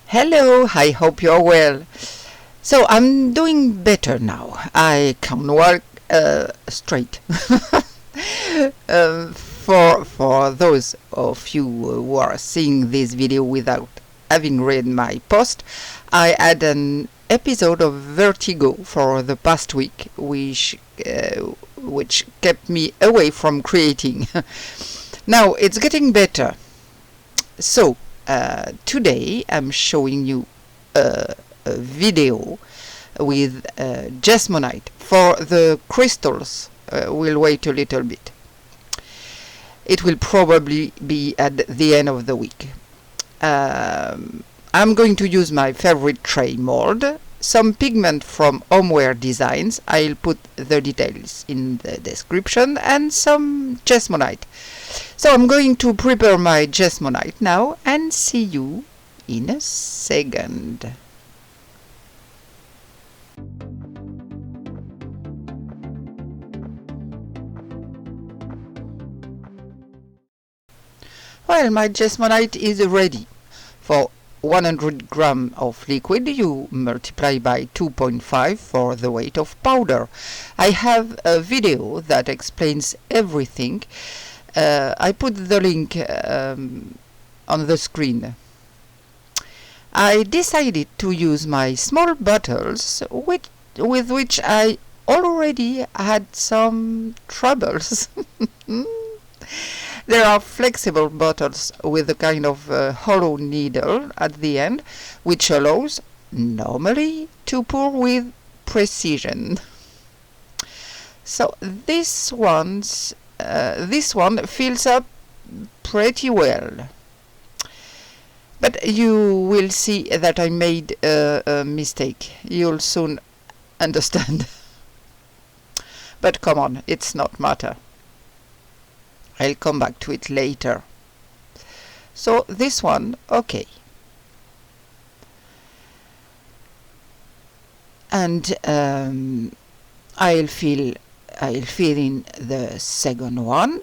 Hello, I hope you're well. So I'm doing better now. I can walk straight. For those of you who are seeing this video without having read my post, I had an episode of vertigo for the past week, which kept me away from creating. Now it's getting better. So today I'm showing you a video with Jesmonite. For the crystals, we'll wait a little bit. It will probably be at the end of the week. I'm going to use my favorite tray mold, some pigment from Homeware designs, I'll put the details in the description, and some Jesmonite. So I'm going to prepare my Jesmonite now and see you in a second. Well, my Jesmonite is ready. For 100 grams of liquid, you multiply by 2.5 for the weight of powder. I have a video that explains everything. I put the link on the screen. I decided to use my small bottles with which I already had some troubles. There are flexible bottles with a kind of hollow needle at the end, which allows, normally, to pour with precision. So this one fills up pretty well. But you will see that I made a mistake. You'll soon understand. But come on, it's not matter. I'll come back to it later. So this one, okay. And I'll fill in the second one,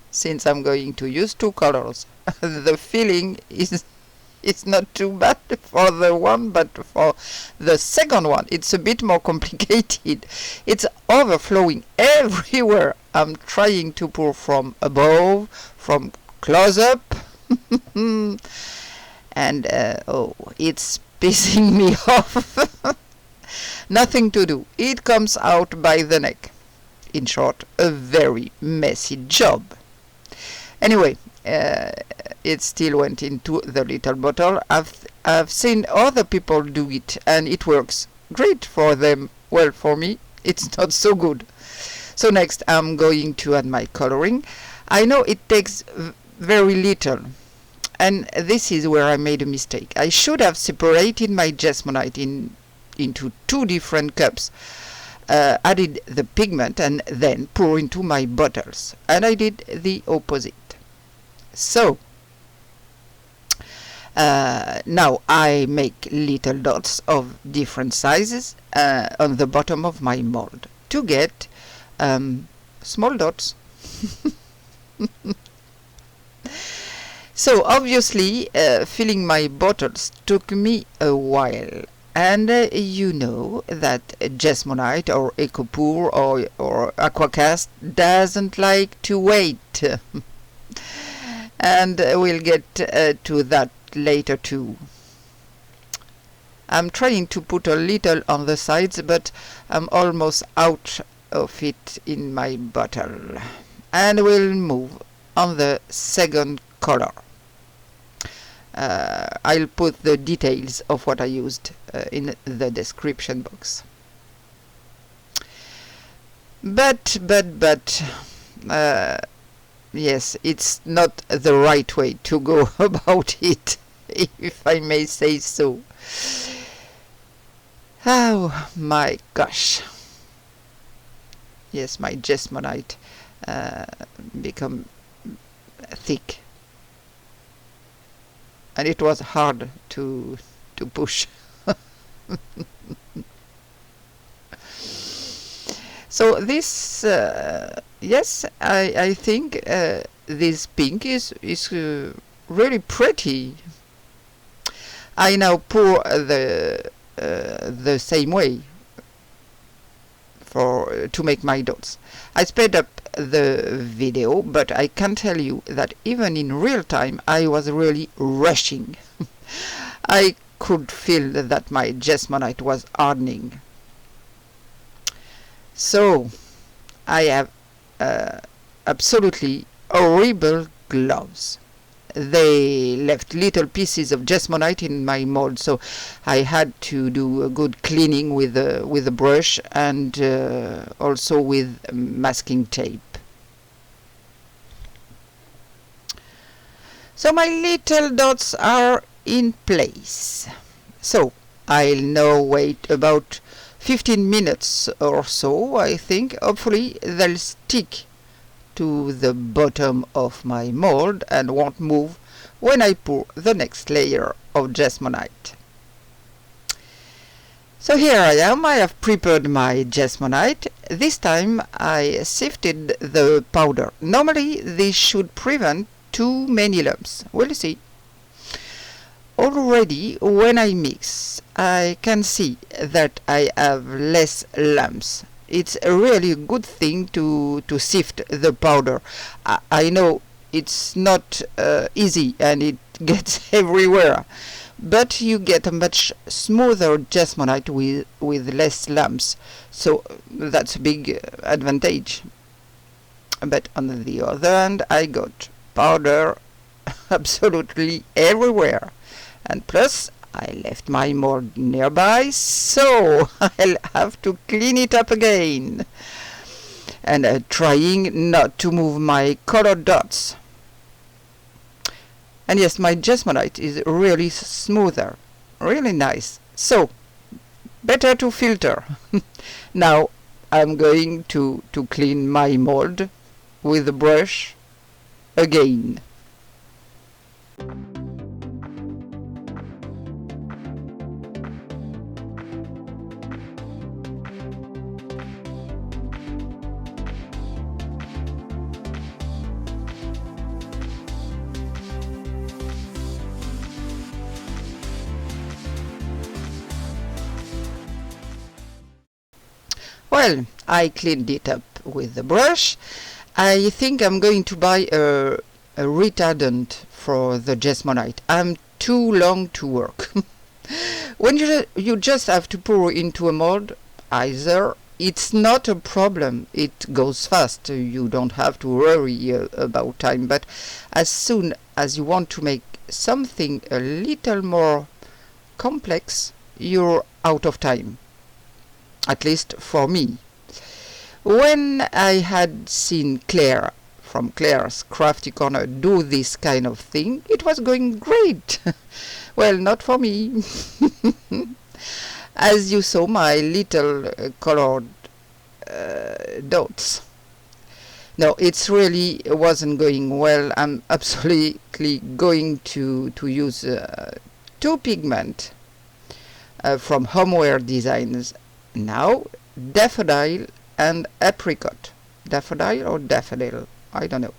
since I'm going to use two colors. The filling is not too bad for the one, but for the second one it's a bit more complicated. It's overflowing everywhere. I'm trying to pour from above, from close up, and it's pissing me off. Nothing to do. It comes out by the neck. In short, a very messy job. Anyway, it still went into the little bottle. I've seen other people do it, and it works great for them. Well, for me, it's not so good. So next, I'm going to add my coloring. I know it takes very little, and this is where I made a mistake. I should have separated my Jesmonite into two different cups, added the pigment, and then pour into my bottles. And I did the opposite. So now I make little dots of different sizes on the bottom of my mold to get small dots. So obviously filling my bottles took me a while, and you know that Jesmonite or Ecopur or Aquacast doesn't like to wait. And we'll get to that later too. I'm trying to put a little on the sides, but I'm almost out of it in my bottle. And we'll move on the second color. I'll put the details of what I used in the description box. But yes, it's not the right way to go about it, if I may say so. Oh my gosh. Yes, my Jesmonite become thick, and it was hard to push. So this, yes, I think this pink is really pretty. I now pour the same way to make my dots. I sped up the video, but I can tell you that even in real time I was really rushing. I could feel that my Jesmonite was hardening. So I have absolutely horrible gloves. They left little pieces of Jesmonite in my mold, so I had to do a good cleaning with a brush and also with masking tape. So my little dots are in place. So I'll now wait about 15 minutes or so, I think. Hopefully they'll stick to the bottom of my mold and won't move when I pour the next layer of Jesmonite. So here I am. I have prepared my Jesmonite. This time I sifted the powder. Normally this should prevent too many lumps. We'll see. Already when I mix, I can see that I have less lumps. It's a really good thing to sift the powder. I know it's not easy and it gets everywhere, but you get a much smoother Jesmonite with less lumps, so that's a big advantage. But on the other hand, I got powder absolutely everywhere, and plus I left my mold nearby, so I'll have to clean it up again. And trying not to move my colored dots. And yes, my Jesmonite is really smoother, really nice. So, better to filter. Now I'm going to clean my mold with a brush again. Well, I cleaned it up with the brush. I think I'm going to buy a retardant for the Jesmonite. I'm too long to work. When you just have to pour into a mold, either it's not a problem, it goes fast, you don't have to worry about time, but as soon as you want to make something a little more complex, you're out of time. At least for me. When I had seen Claire from Claire's Crafty Corner do this kind of thing, it was going great. Well, not for me. As you saw, my little colored dots. No, it really wasn't going well. I'm absolutely going to use two pigments from Homeware Designs now, Daffodil and Apricot. Daffodil or Daffodil, I don't know.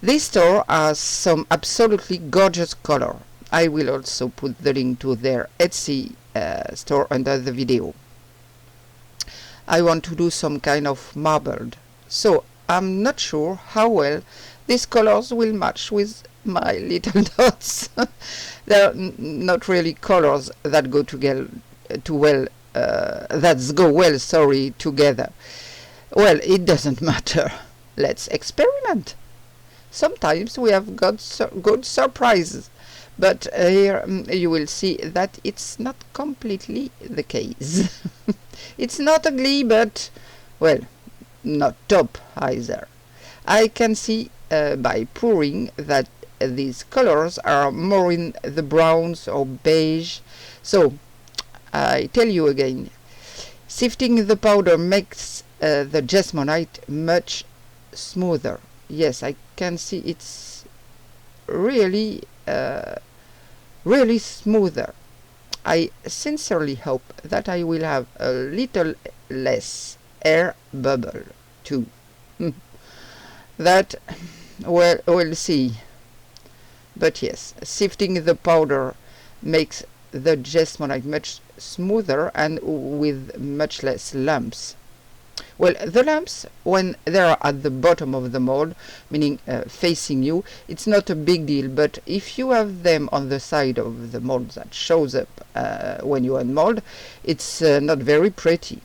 This store has some absolutely gorgeous color. I will also put the link to their Etsy store under the video. I want to do some kind of marbled, so I'm not sure how well these colors will match with my little dots. They're not really colors that go together together. Well, it doesn't matter. Let's experiment. Sometimes we have got good surprises, but here you will see that it's not completely the case. It's not ugly, but, well, not top either. I can see by pouring that these colors are more in the browns or beige, so I tell you again, sifting the powder makes the Jesmonite much smoother. Yes, I can see it's really smoother. I sincerely hope that I will have a little less air bubble too. That, well, we'll see. But yes, sifting the powder makes the Jesmonite much smoother and with much less lumps. Well, the lumps, when they are at the bottom of the mold, meaning facing you, it's not a big deal, but if you have them on the side of the mold that shows up when you unmold, it's not very pretty.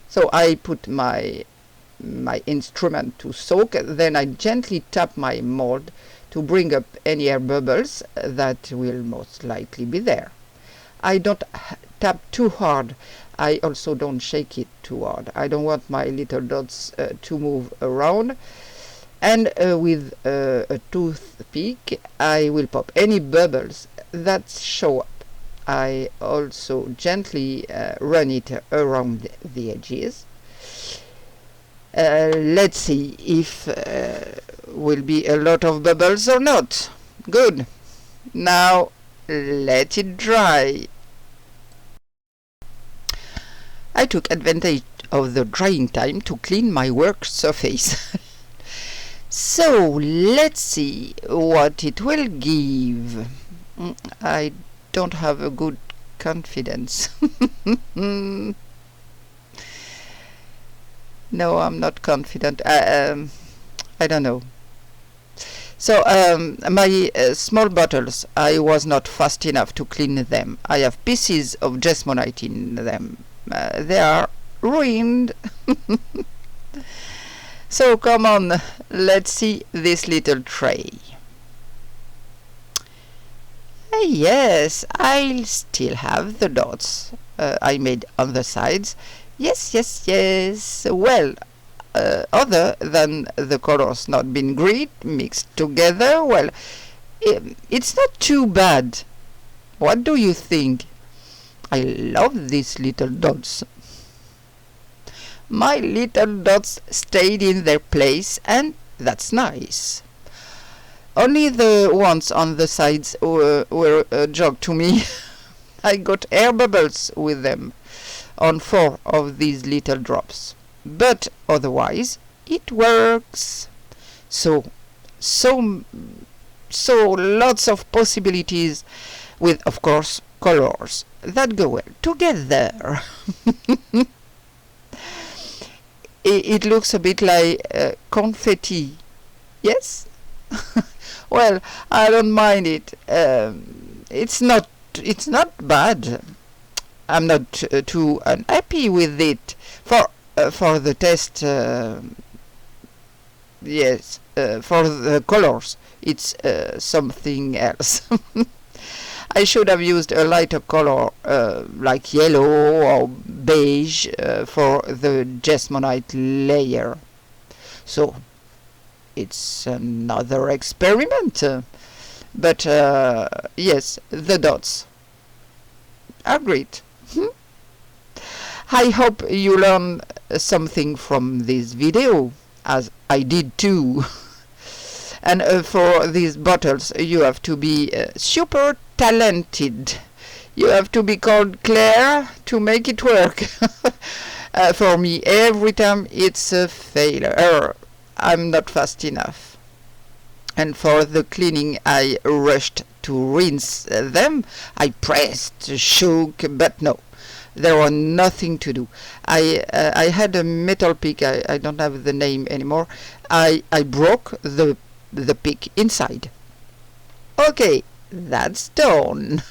So I put my instrument to soak, then I gently tap my mold to bring up any air bubbles that will most likely be there. I don't tap too hard. I also don't shake it too hard. I don't want my little dots to move around. And with a toothpick, I will pop any bubbles that show up. I also gently run it around the edges. Let's see if will be a lot of bubbles or not. Good. Now let it dry. I took advantage of the drying time to clean my work surface. So let's see what it will give. I don't have a good confidence. No, I'm not confident. I don't know. So my small bottles, I was not fast enough to clean them. I have pieces of Jesmonite in them. They are ruined. So come on, let's see this little tray. Yes, I'll still have the dots I made on the sides. Yes. Well, other than the colors not being green mixed together, well, it's not too bad. What do you think? I love these little dots. My little dots stayed in their place, and that's nice. Only the ones on the sides were a joke to me. I got air bubbles with them on 4 of these little drops. But otherwise, it works. So lots of possibilities with, of course, colors that go well together. It looks a bit like confetti. Yes? Well, I don't mind it. It's not bad. I'm not too unhappy with it for the test. Yes, for the colors, it's something else. I should have used a lighter color like yellow or beige for the Jesmonite layer. So it's another experiment. But yes, the dots are great. I hope you learn something from this video, as I did too. And for these bottles, you have to be super talented. You have to be called Claire to make it work. For me, every time it's a failure. I'm not fast enough. And for the cleaning, I rushed to rinse them. I pressed, shook, but no, there was nothing to do. I had a metal pick. I don't have the name anymore. I broke the pick inside. Okay, that's done.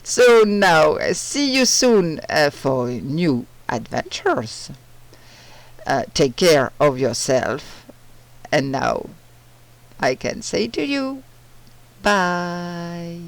So now, see you soon for new adventures. Take care of yourself. And now I can say to you, bye.